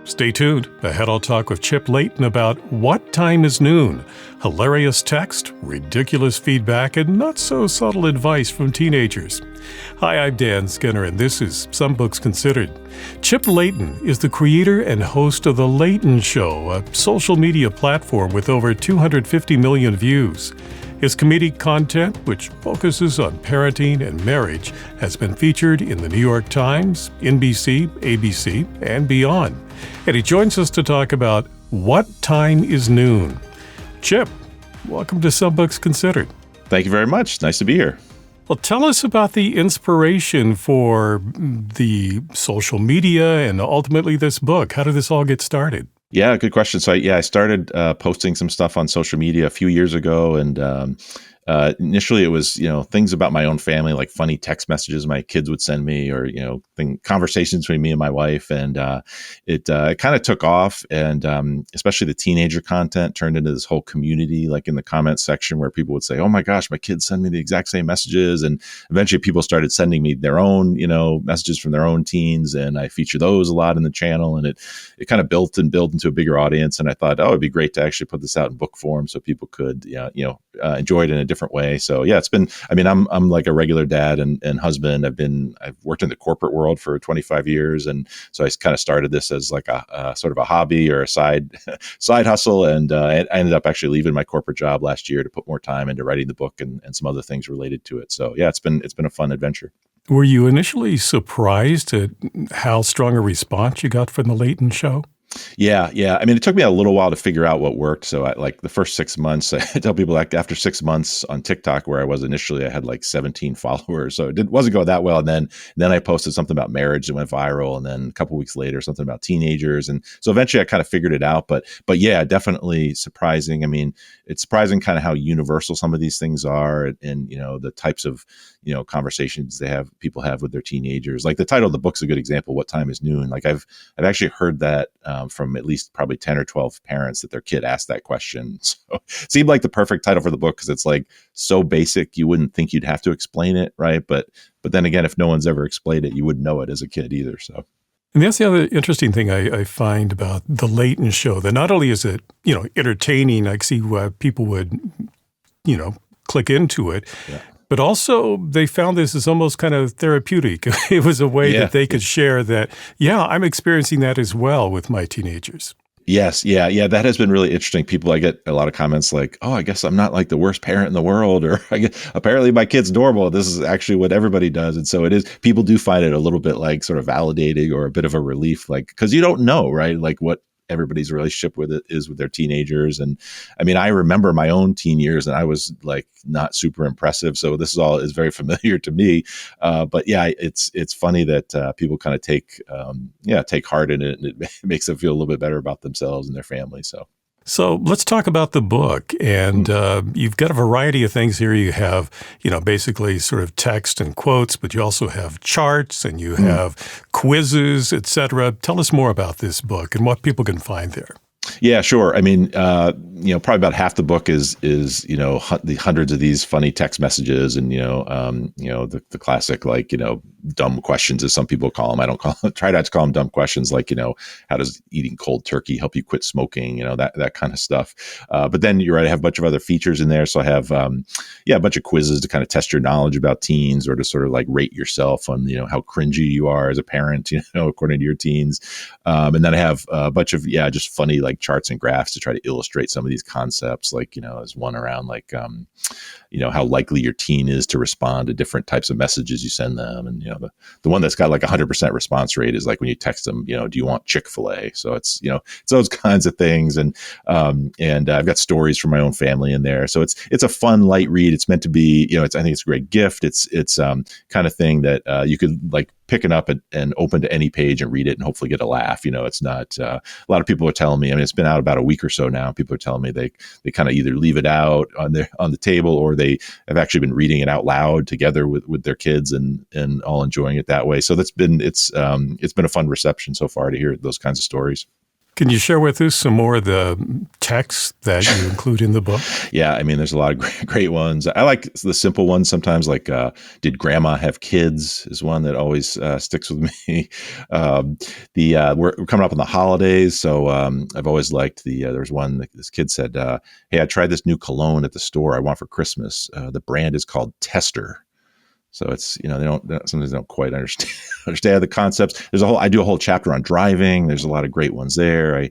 Stay tuned. Ahead I'll talk with Chip Leighton about What Time is Noon? Hilarious text, ridiculous feedback, and not so subtle advice from teenagers. Hi, I'm Dan Skinner, and this is Some Books Considered. Chip Leighton is the creator and host of The Leighton Show, a social media platform with over 250 million views. His comedic content, which focuses on parenting and marriage, has been featured in the New York Times, NBC, ABC, and beyond. And he joins us to talk about What Time is Noon? Chip, welcome to Some Books Considered. Thank you very much. Nice to be here. Well, tell us about the inspiration for the social media and ultimately this book. How did this all get started? Yeah, good question. So I started posting some stuff on social media a few years ago, and initially it was things about my own family, like funny text messages my kids would send me, or conversations between me and my wife, and it kind of took off, and especially the teenager content turned into this whole community, like in the comments section where people would say, "Oh my gosh, my kids send me the exact same messages," and eventually people started sending me their own messages from their own teens, and I feature those a lot in the channel, and it kind of built into a bigger audience, and I thought, it'd be great to actually put this out in book form so people could enjoy it in a different way. So yeah, it's been, I'm like a regular dad and husband. I've worked in the corporate world for 25 years. And so I kind of started this as like a sort of a hobby or a side hustle. And I ended up actually leaving my corporate job last year to put more time into writing the book and some other things related to it. So yeah, it's been a fun adventure. Were you initially surprised at how strong a response you got from the Leighton Show? Yeah. It took me a little while to figure out what worked. So like the first 6 months, I tell people, like, after 6 months on TikTok, where I was initially, I had like 17 followers. So it wasn't going that well. And then I posted something about marriage that went viral. And then a couple of weeks later, something about teenagers. And so eventually I kind of figured it out. But yeah, definitely surprising. It's surprising kind of how universal some of these things are, and the types of conversations people have with their teenagers. Like the title of the book's a good example. What Time is Noon? Like I've actually heard that from at least probably 10 or 12 parents that their kid asked that question. So it seemed like the perfect title for the book, because it's like so basic you wouldn't think you'd have to explain it, right? But then again, if no one's ever explained it, you wouldn't know it as a kid either. So. And that's the other interesting thing I find about the Leighton Show, that not only is it entertaining, I see why people would click into it. Yeah. But also, they found this is almost kind of therapeutic. It was a way that they could share that, I'm experiencing that as well with my teenagers. Yes. Yeah. That has been really interesting. I get a lot of comments like, "Oh, I guess I'm not like the worst parent in the world," or "Apparently my kid's normal. This is actually what everybody does." And so it is, people do find it a little bit like sort of validating or a bit of a relief, like, because you don't know, right? Like what everybody's relationship with it is with their teenagers. And I remember my own teen years, and I was like not super impressive. So this is very familiar to me. But yeah, it's funny that people kind of take heart in it, and it makes them feel a little bit better about themselves and their family. So let's talk about the book. And you've got a variety of things here. You have, basically sort of text and quotes, but you also have charts and you have quizzes, et cetera. Tell us more about this book and what people can find there. Yeah, sure. Probably about half the book is the hundreds of these funny text messages, and the classic, like, dumb questions, as some people call them. I don't try not to call them dumb questions, like, how does eating cold turkey help you quit smoking? That kind of stuff. But then you're right, I have a bunch of other features in there. So I have a bunch of quizzes to kind of test your knowledge about teens, or to sort of like rate yourself on how cringy you are as a parent, according to your teens. And then I have a bunch of just funny like charts and graphs to try to illustrate some of these concepts. Like, there's one around like how likely your teen is to respond to different types of messages you send them. And, the one that's got like 100% response rate is like when you text them, do you want Chick-fil-A? So it's those kinds of things. And I've got stories from my own family in there. So it's a fun, light read. It's meant to be, I think it's a great gift. It's kind of thing that you could like pick it up and open to any page and read it and hopefully get a laugh. It's not, a lot of people are telling me, it's been out about a week or so now. People are telling me they kind of either leave it out on the table, or they have actually been reading it out loud together with their kids and all enjoying it that way. So it's been a fun reception so far to hear those kinds of stories. Can you share with us some more of the texts that you include in the book? Yeah, I mean, there's a lot of great ones. I like the simple ones sometimes, like "Did Grandma have kids?" is one that always sticks with me. We're coming up on the holidays, so I've always liked there's one that this kid said, "Hey, I tried this new cologne at the store I want for Christmas. The brand is called Tester." So it's, sometimes they don't quite understand the concepts. I do a whole chapter on driving. There's a lot of great ones there.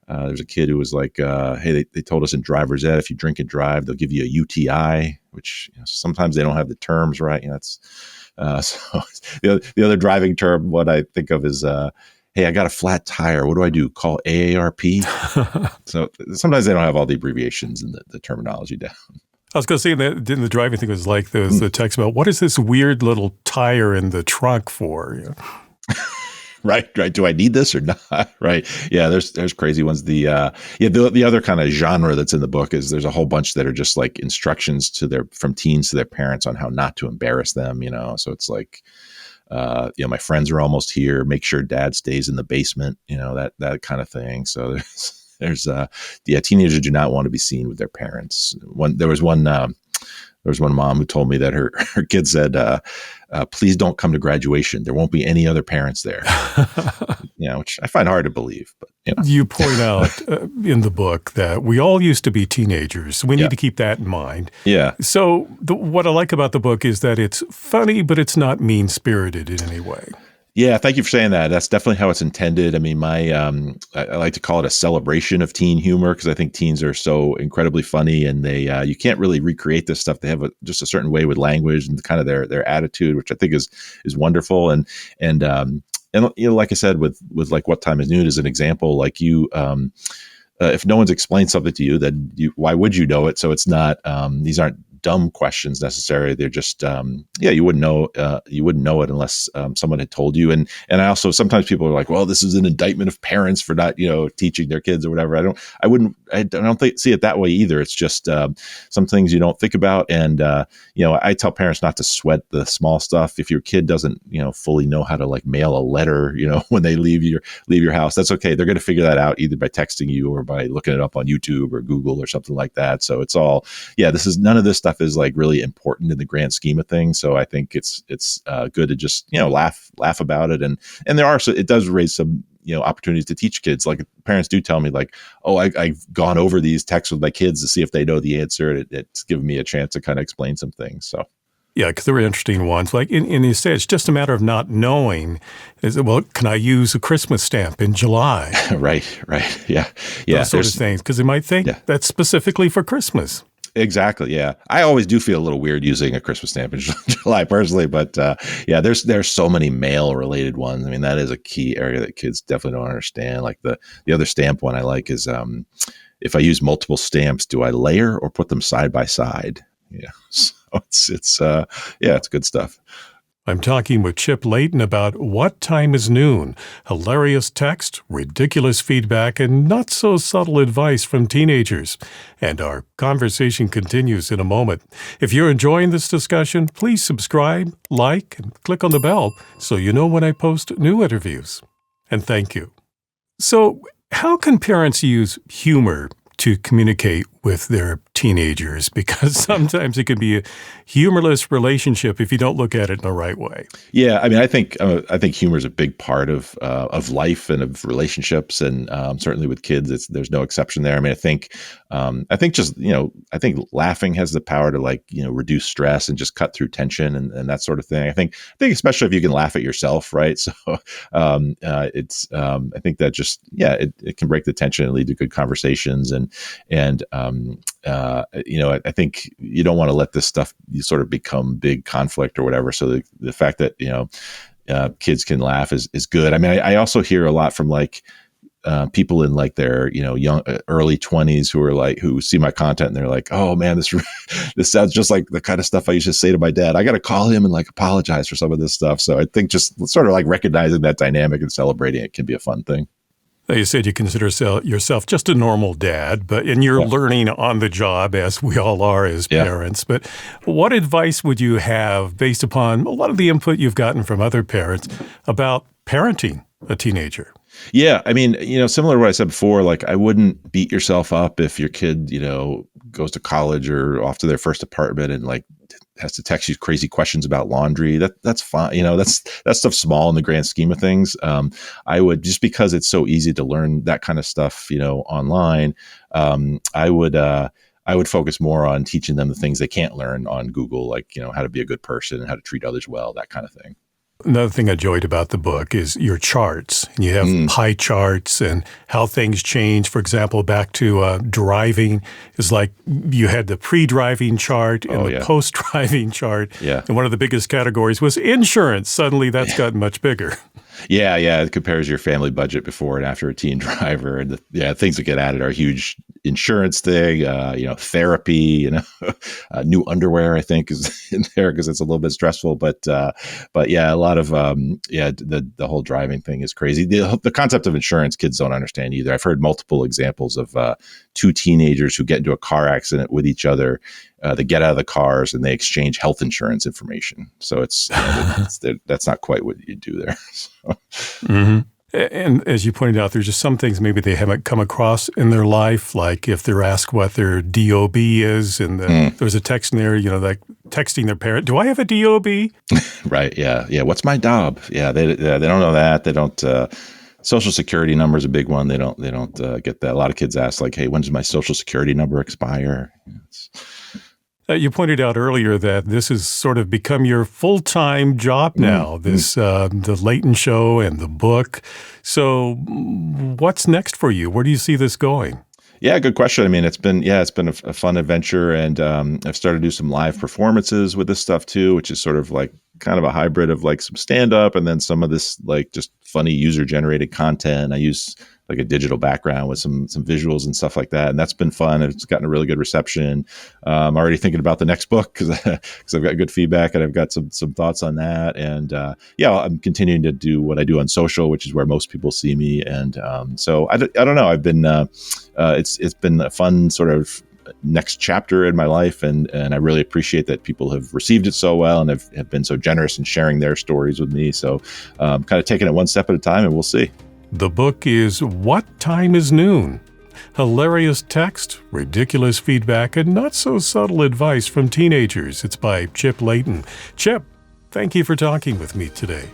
There's a kid who was like, hey, they told us in driver's ed, if you drink and drive, they'll give you a UTI, which sometimes they don't have the terms right. That's so the other driving term, what I think of is, hey, I got a flat tire. What do I do? Call AARP. So sometimes they don't have all the abbreviations and the terminology down. I was going to say that in the driving thing was like the text about what is this weird little tire in the trunk for? Right. Do I need this or not? Right. Yeah. There's crazy ones. The other kind of genre that's in the book is there's a whole bunch that are just like instructions from teens to their parents on how not to embarrass them. So it's like, my friends are almost here. Make sure dad stays in the basement. That kind of thing. So there's teenagers do not want to be seen with their parents. There was one mom who told me that her kid said, please don't come to graduation. There won't be any other parents there. Which I find hard to believe. But You point out in the book that we all used to be teenagers. We need to keep that in mind. Yeah. So what I like about the book is that it's funny, but it's not mean-spirited in any way. Yeah, thank you for saying that. That's definitely how it's intended. I mean, I like to call it a celebration of teen humor because I think teens are so incredibly funny, and they you can't really recreate this stuff. They have just a certain way with language and kind of their attitude, which I think is wonderful. And like I said, with like What Time Is Noon as an example, like if no one's explained something to you, then why would you know it? So it's not these aren't dumb questions necessarily. They're just you wouldn't know it unless someone had told you. And I also, sometimes people are like, well, this is an indictment of parents for not teaching their kids or whatever. I don't see it that way either. It's just some things you don't think about. And I tell parents not to sweat the small stuff. If your kid doesn't fully know how to like mail a letter when they leave your house, that's okay. They're going to figure that out either by texting you or by looking it up on YouTube or Google or something like that. So it's all none of this stuff is like really important in the grand scheme of things. So I think it's good to just laugh about it, and it does raise some opportunities to teach kids. Like parents do tell me like, oh, I've gone over these texts with my kids to see if they know the answer. It's given me a chance to kind of explain some things. So. Yeah, because there were interesting ones. Like in you say, it's just a matter of not knowing. Can I use a Christmas stamp in July? Right. Yeah. Those sort of things, because they might think that's specifically for Christmas. Exactly. Yeah. I always do feel a little weird using a Christmas stamp in July personally, but there's so many mail related ones. I mean, that is a key area that kids definitely don't understand. Like the other stamp one I like is if I use multiple stamps, do I layer or put them side by side? Yeah. So it's good stuff. I'm talking with Chip Leighton about What Time Is Noon, hilarious text, ridiculous feedback, and not so subtle advice from teenagers. And our conversation continues in a moment. If you're enjoying this discussion, please subscribe, like, and click on the bell so you know when I post new interviews. And thank you. So, how can parents use humor to communicate with their teenagers? Because sometimes it can be a humorless relationship if you don't look at it in the right way. Yeah, I mean, I think humor is a big part of life and of relationships, and certainly with kids, there's no exception there. I mean, I think laughing has the power to reduce stress and just cut through tension and that sort of thing. I think especially if you can laugh at yourself, right? So I think that just it can break the tension and lead to good conversations and I think you don't want to let this stuff sort of become big conflict or whatever. So the fact that kids can laugh is good. I mean, I also hear a lot from people in their young early 20s who see my content and they're like, oh man, this sounds just like the kind of stuff I used to say to my dad. I got to call him and apologize for some of this stuff. So I think just sort of recognizing that dynamic and celebrating it can be a fun thing. You said you consider yourself just a normal dad, and you're learning on the job, as we all are as parents. But what advice would you have based upon a lot of the input you've gotten from other parents about parenting a teenager? Yeah, I mean, similar to what I said before, like I wouldn't beat yourself up if your kid, goes to college or off to their first apartment and like has to text you crazy questions about laundry. That's fine. That stuff's small in the grand scheme of things. I would, just because it's so easy to learn that kind of stuff, online. I would focus more on teaching them the things they can't learn on Google, like, how to be a good person and how to treat others well, that kind of thing. Another thing I enjoyed about the book is your charts. You have pie charts and how things change. For example, back to driving is like you had the pre-driving chart and the post-driving chart. Yeah. And one of the biggest categories was insurance. Suddenly that's gotten much bigger. Yeah. It compares your family budget before and after a teen driver. And things that get added are a huge insurance thing, therapy, new underwear, I think, is in there because it's a little bit stressful. But yeah, a lot of, the whole driving thing is crazy. The concept of insurance, kids don't understand either. I've heard multiple examples of two teenagers who get into a car accident with each other. They get out of the cars and they exchange health insurance information. So that's not quite what you do there. So. Mm-hmm. And as you pointed out, there's just some things maybe they haven't come across in their life, like if they're asked what their DOB is, and there's a text in there, like texting their parent, "Do I have a DOB?" Right. Yeah. What's my DOB? Yeah. They don't know that. They don't. Social security number is a big one. They don't get that. A lot of kids ask like, "Hey, when does my social security number expire?" You pointed out earlier that this has sort of become your full-time job now, the Leighton Show and the book. So what's next for you? Where do you see this going? Yeah, good question. I mean, it's been a fun adventure, and I've started to do some live performances with this stuff too, which is sort of like kind of a hybrid of like some stand-up and then some of this like just funny user-generated content. I use like a digital background with some visuals and stuff like that, and that's been fun. It's gotten a really good reception. I'm already thinking about the next book because I've got good feedback and I've got some thoughts on that. And I'm continuing to do what I do on social, which is where most people see me. And so I don't know. I've been it's been a fun sort of next chapter in my life, and I really appreciate that people have received it so well and have been so generous in sharing their stories with me. So kind of taking it one step at a time, and we'll see. The book is What Time is Noon? Hilarious text, ridiculous feedback, and not so subtle advice from teenagers. It's by Chip Leighton. Chip, thank you for talking with me today.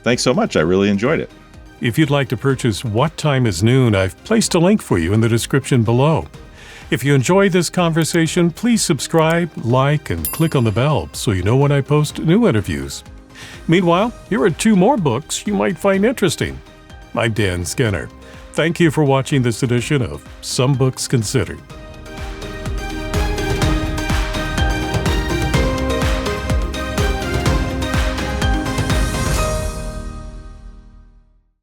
Thanks so much. I really enjoyed it. If you'd like to purchase What Time is Noon, I've placed a link for you in the description below. If you enjoyed this conversation, please subscribe, like, and click on the bell so you know when I post new interviews. Meanwhile, here are 2 more books you might find interesting. I'm Dan Skinner. Thank you for watching this edition of Some Books Considered.